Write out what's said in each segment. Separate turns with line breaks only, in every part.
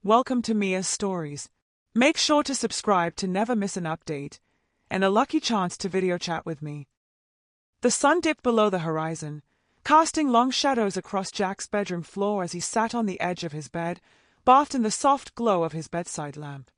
welcome to Mia's Stories. Make sure to subscribe to never miss an update, and a lucky chance to video chat with me. The sun dipped below the horizon, casting long shadows across Jack's bedroom floor as he sat on the edge of his bed, bathed in the soft glow of his bedside lamp.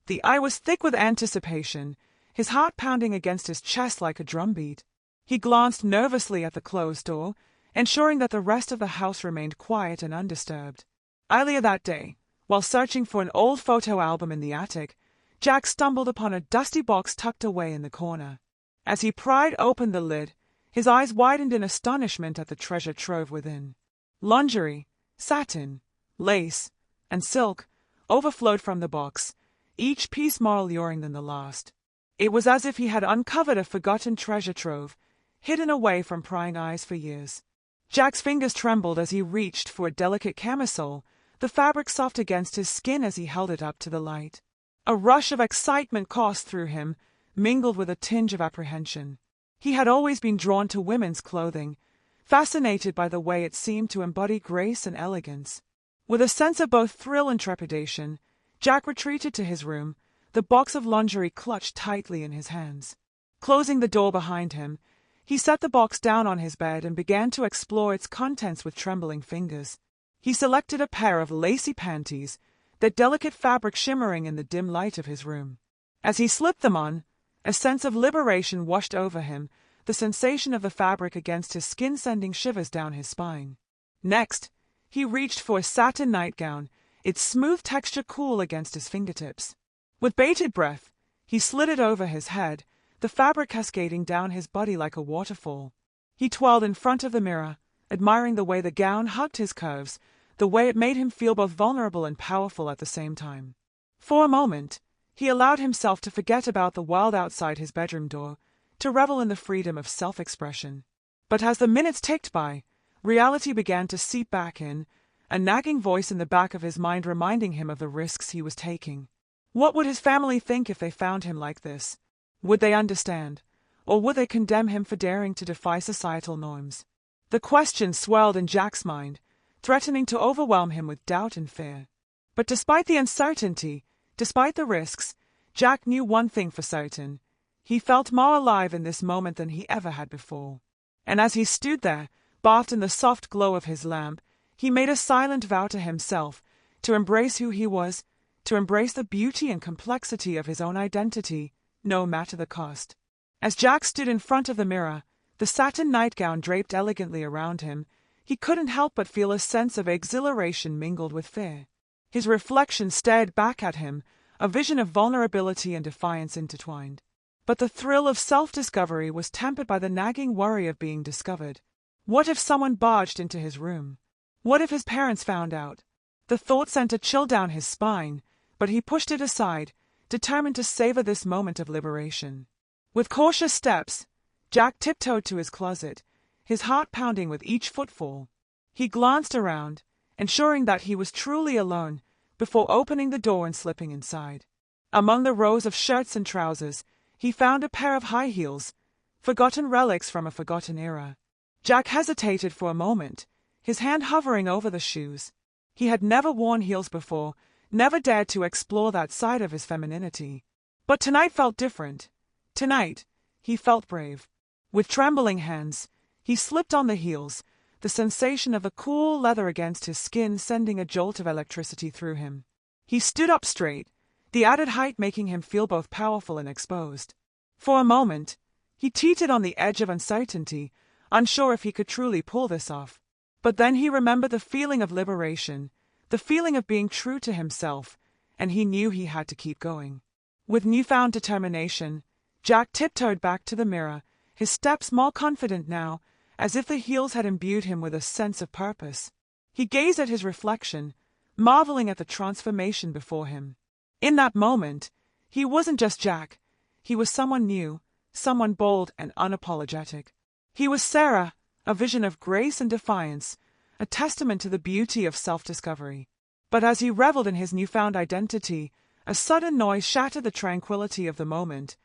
The air was thick with anticipation, his heart pounding against his chest like a drumbeat. He glanced nervously at the closed door, ensuring that the rest of the house remained quiet and undisturbed. Earlier that day, while searching for an old photo album in the attic, Jack stumbled upon a dusty box tucked away in the corner. As he pried open the lid, his eyes widened in astonishment at the treasure trove within. Lingerie, satin, lace, and silk overflowed from the box, each piece more alluring than the last. It was as if he had uncovered a forgotten treasure trove, hidden away from prying eyes for years. Jack's fingers trembled as he reached for a delicate camisole, the fabric soft against his skin as he held it up to the light. A rush of excitement coursed through him, mingled with a tinge of apprehension. He had always been drawn to women's clothing, fascinated by the way it seemed to embody grace and elegance. With a sense of both thrill and trepidation, Jack retreated to his room, the box of lingerie clutched tightly in his hands. Closing the door behind him, he set the box down on his bed and began to explore its contents with trembling fingers. He selected a pair of lacy panties, their delicate fabric shimmering in the dim light of his room. As he slipped them on, a sense of liberation washed over him, the sensation of the fabric against his skin sending shivers down his spine. Next, he reached for a satin nightgown, its smooth texture cool against his fingertips. With bated breath, he slid it over his head, the fabric cascading down his body like a waterfall. He twirled in front of the mirror, admiring the way the gown hugged his curves, the way it made him feel both vulnerable and powerful at the same time. For a moment, he allowed himself to forget about the world outside his bedroom door, to revel in the freedom of self-expression. But as the minutes ticked by, reality began to seep back in, a nagging voice in the back of his mind reminding him of the risks he was taking. What would his family think if they found him like this? Would they understand, or would they condemn him for daring to defy societal norms? The question swirled in Jack's mind, threatening to overwhelm him with doubt and fear. But despite the uncertainty, despite the risks, Jack knew one thing for certain. He felt more alive in this moment than he ever had before. And as he stood there, bathed in the soft glow of his lamp, he made a silent vow to himself to embrace who he was, to embrace the beauty and complexity of his own identity, no matter the cost. As Jack stood in front of the mirror, the satin nightgown draped elegantly around him, he couldn't help but feel a sense of exhilaration mingled with fear. His reflection stared back at him, a vision of vulnerability and defiance intertwined. But the thrill of self-discovery was tempered by the nagging worry of being discovered. What if someone barged into his room? What if his parents found out? The thought sent a chill down his spine, but he pushed it aside, determined to savor this moment of liberation. With cautious steps, Jack tiptoed to his closet, his heart pounding with each footfall. He glanced around, ensuring that he was truly alone, before opening the door and slipping inside. Among the rows of shirts and trousers, he found a pair of high heels, forgotten relics from a forgotten era. Jack hesitated for a moment, his hand hovering over the shoes. He had never worn heels before, never dared to explore that side of his femininity. But tonight felt different. Tonight, he felt brave. With trembling hands, he slipped on the heels, the sensation of the cool leather against his skin sending a jolt of electricity through him. He stood up straight, the added height making him feel both powerful and exposed. For a moment, he teetered on the edge of uncertainty, unsure if he could truly pull this off. But then he remembered the feeling of liberation, the feeling of being true to himself, and he knew he had to keep going. With newfound determination, Jack tiptoed back to the mirror, his steps more confident now, as if the heels had imbued him with a sense of purpose. He gazed at his reflection, marveling at the transformation before him. In that moment, he wasn't just Jack. He was someone new, someone bold and unapologetic. He was Sarah, a vision of grace and defiance, a testament to the beauty of self-discovery. But as he reveled in his newfound identity, a sudden noise shattered the tranquility of the moment,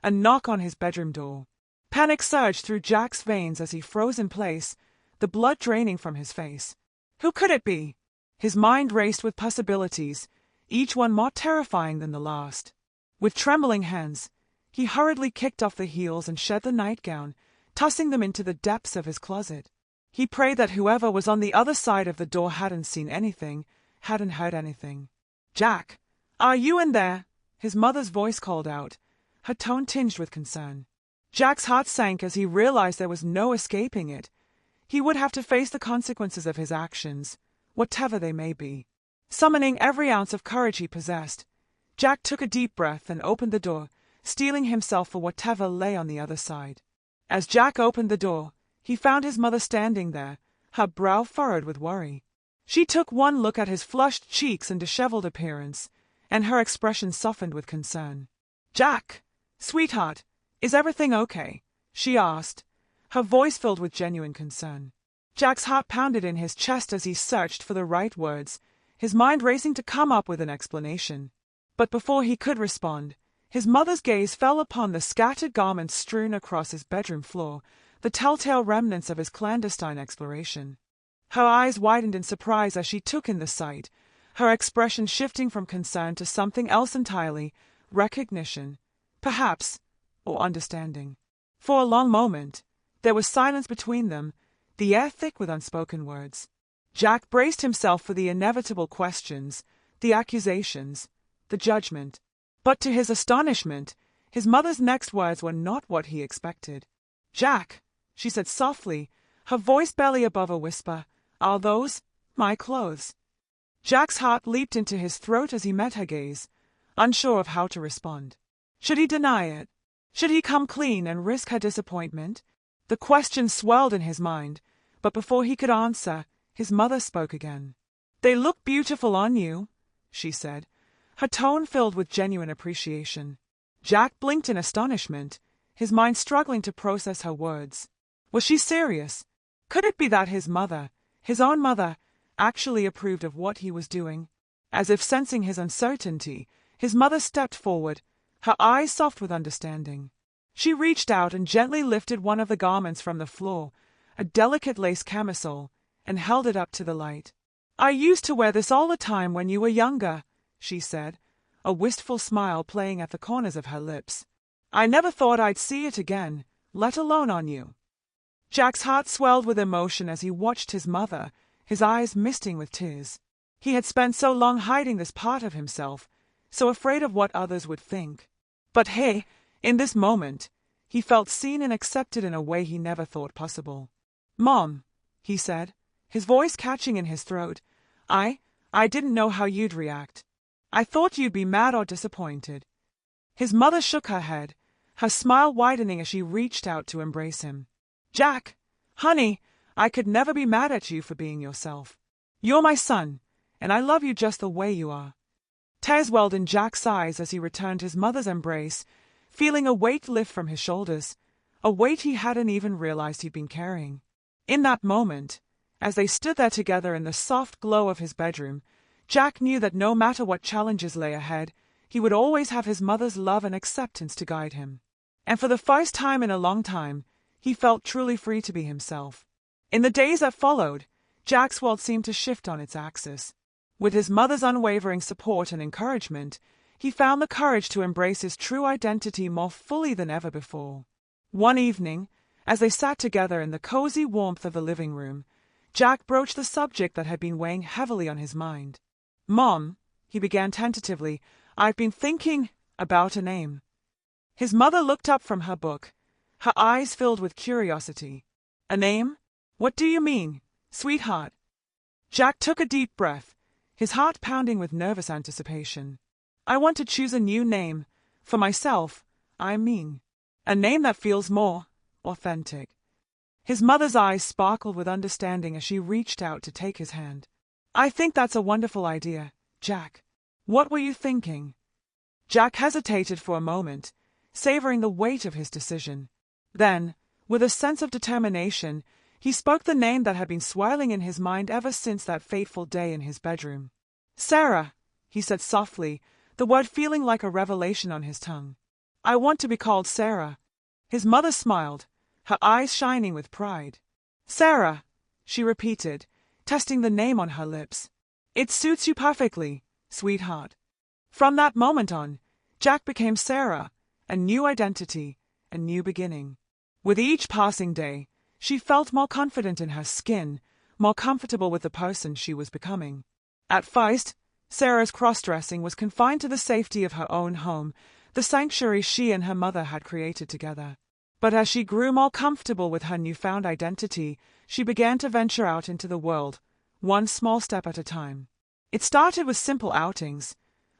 a knock on his bedroom door. Panic surged through Jack's veins as he froze in place, the blood draining from his face. Who could it be? His mind raced with possibilities, each one more terrifying than the last. With trembling hands, he hurriedly kicked off the heels and shed the nightgown, tossing them into the depths of his closet. He prayed that whoever was on the other side of the door hadn't seen anything, hadn't heard anything. "Jack, are you in there?" his mother's voice called out, her tone tinged with concern. Jack's heart sank as he realized there was no escaping it. He would have to face the consequences of his actions, whatever they may be. Summoning every ounce of courage he possessed, Jack took a deep breath and opened the door, steeling himself for whatever lay on the other side. As Jack opened the door, he found his mother standing there, her brow furrowed with worry. She took one look at his flushed cheeks and disheveled appearance, and her expression softened with concern. "Jack, sweetheart, is everything okay?" she asked, her voice filled with genuine concern. Jack's heart pounded in his chest as he searched for the right words, his mind racing to come up with an explanation. But before he could respond, his mother's gaze fell upon the scattered garments strewn across his bedroom floor, the telltale remnants of his clandestine exploration. Her eyes widened in surprise as she took in the sight, her expression shifting from concern to something else entirely, recognition, perhaps, or understanding. For a long moment, there was silence between them, the air thick with unspoken words. Jack braced himself for the inevitable questions, the accusations, the judgment. But to his astonishment, his mother's next words were not what he expected. "Jack," she said softly, her voice barely above a whisper, "are those my clothes?" Jack's heart leaped into his throat as he met her gaze, unsure of how to respond. Should he deny it? Should he come clean and risk her disappointment? The question swelled in his mind, but before he could answer, his mother spoke again. "They look beautiful on you," she said, her tone filled with genuine appreciation. Jack blinked in astonishment, his mind struggling to process her words. Was she serious? Could it be that his mother, his own mother, actually approved of what he was doing? As if sensing his uncertainty, his mother stepped forward, her eyes soft with understanding. She reached out and gently lifted one of the garments from the floor, a delicate lace camisole, and held it up to the light. "I used to wear this all the time when you were younger," she said, a wistful smile playing at the corners of her lips. "I never thought I'd see it again, let alone on you." Jack's heart swelled with emotion as he watched his mother, his eyes misting with tears. He had spent so long hiding this part of himself, so afraid of what others would think. But hey, in this moment, he felt seen and accepted in a way he never thought possible. "Mom," he said, his voice catching in his throat, I didn't know how you'd react. I thought you'd be mad or disappointed." His mother shook her head, her smile widening as she reached out to embrace him. "Jack, honey, I could never be mad at you for being yourself. You're my son, and I love you just the way you are." Tears welled in Jack's eyes as he returned his mother's embrace, feeling a weight lift from his shoulders, a weight he hadn't even realized he'd been carrying. In that moment, as they stood there together in the soft glow of his bedroom, Jack knew that no matter what challenges lay ahead, he would always have his mother's love and acceptance to guide him. And for the first time in a long time, he felt truly free to be himself. In the days that followed, Jack's world seemed to shift on its axis. With his mother's unwavering support and encouragement, he found the courage to embrace his true identity more fully than ever before. One evening, as they sat together in the cozy warmth of the living room, Jack broached the subject that had been weighing heavily on his mind. "Mom," he began tentatively, "I've been thinking about a name." His mother looked up from her book, her eyes filled with curiosity. "A name? What do you mean, sweetheart?" Jack took a deep breath, his heart pounding with nervous anticipation. "I want to choose a new name. For myself, I mean. A name that feels more authentic." His mother's eyes sparkled with understanding as she reached out to take his hand. "I think that's a wonderful idea, Jack. What were you thinking?" Jack hesitated for a moment, savoring the weight of his decision. Then, with a sense of determination, he spoke the name that had been swirling in his mind ever since that fateful day in his bedroom. "Sarah," he said softly, the word feeling like a revelation on his tongue. "I want to be called Sarah." His mother smiled, her eyes shining with pride. "Sarah," she repeated, testing the name on her lips. "It suits you perfectly. sweetheart. From that moment on, Jack became Sarah, a new identity, a new beginning. With each passing day, she felt more confident in her skin, more comfortable with the person she was becoming. At first, Sarah's cross-dressing was confined to the safety of her own home, the sanctuary she and her mother had created together. But as she grew more comfortable with her newfound identity, she began to venture out into the world, one small step at a time. It started with simple outings,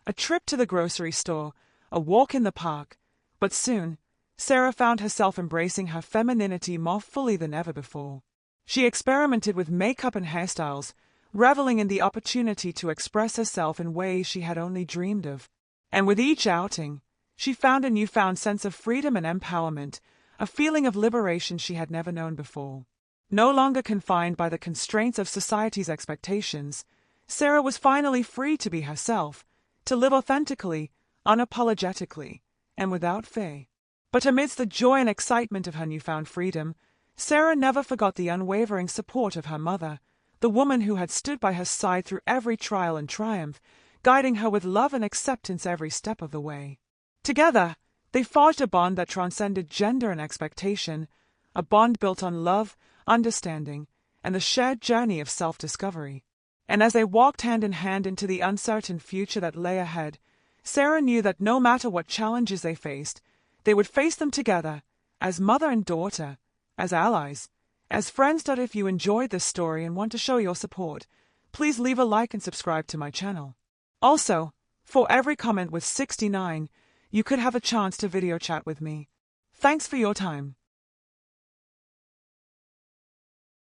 a trip to the grocery store, a walk in the park, but soon, Sarah found herself embracing her femininity more fully than ever before. She experimented with makeup and hairstyles, reveling in the opportunity to express herself in ways she had only dreamed of. And with each outing, she found a newfound sense of freedom and empowerment, a feeling of liberation she had never known before. No longer confined by the constraints of society's expectations, Sarah was finally free to be herself, to live authentically, unapologetically, and without fear. But amidst the joy and excitement of her newfound freedom, Sarah never forgot the unwavering support of her mother, the woman who had stood by her side through every trial and triumph, guiding her with love and acceptance every step of the way. Together, they forged a bond that transcended gender and expectation, a bond built on love, understanding, and the shared journey of self-discovery. And as they walked hand in hand into the uncertain future that lay ahead, Sarah knew that no matter what challenges they faced, they would face them together, as mother and daughter, as allies, as friends. If you enjoyed this story and want to show your support, please leave a like and subscribe to my channel. Also, for every comment with 69, you could have a chance to video chat with me. Thanks for your time.